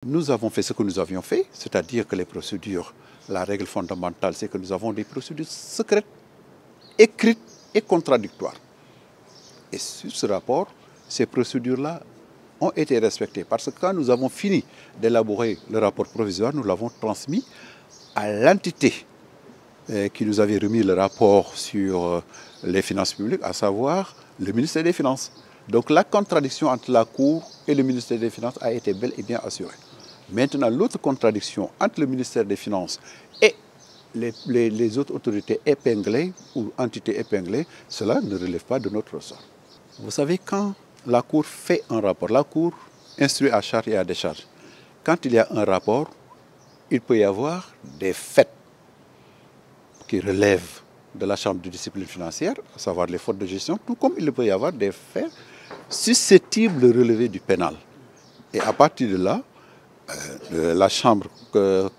Nous avons fait ce que nous avions fait, c'est-à-dire que les procédures, la règle fondamentale, c'est que nous avons des procédures secrètes, écrites et contradictoires. Et sur ce rapport, ces procédures-là ont été respectées. Parce que quand nous avons fini d'élaborer le rapport provisoire, nous l'avons transmis à l'entité qui nous avait remis le rapport sur les finances publiques, à savoir le ministère des Finances. Donc la contradiction entre la Cour et le ministère des Finances a été bel et bien assurée. Maintenant, l'autre contradiction entre le ministère des Finances et les autres autorités épinglées ou entités épinglées, cela ne relève pas de notre ressort. Vous savez, quand la Cour fait un rapport, la Cour instruit à charge et à décharge. Quand il y a un rapport, il peut y avoir des faits qui relèvent de la Chambre de discipline financière, à savoir les fautes de gestion, tout comme il peut y avoir des faits susceptibles de relever du pénal. Et à partir de là, la Chambre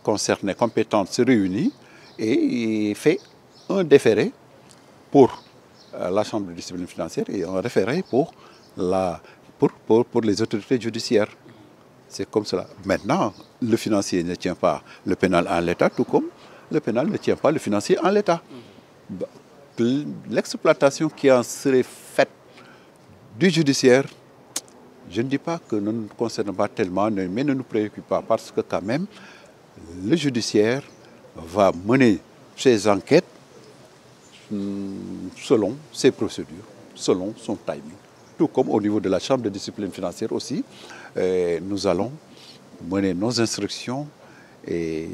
concernée, compétente, se réunit et fait un déféré pour la Chambre de discipline financière et un référé pour les autorités judiciaires. C'est comme cela. Maintenant, le financier ne tient pas le pénal en l'état, tout comme le pénal ne tient pas le financier en l'état. L'exploitation qui en serait faite du judiciaire, je ne dis pas que ne nous concerne pas tellement, mais ne nous préoccupe pas, parce que quand même, le judiciaire va mener ses enquêtes selon ses procédures, selon son timing. Tout comme au niveau de la Chambre de discipline financière aussi, nous allons mener nos instructions et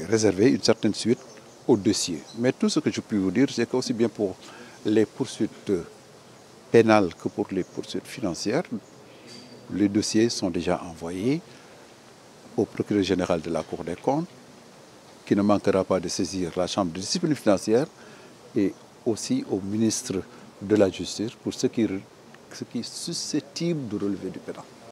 réserver une certaine suite au dossier. Mais tout ce que je puis vous dire, c'est qu'aussi bien pour les poursuites pénales que pour les poursuites financières, les dossiers sont déjà envoyés au procureur général de la Cour des comptes, qui ne manquera pas de saisir la Chambre de discipline financière et aussi au ministre de la Justice pour ce qui est susceptible de relever du pénal.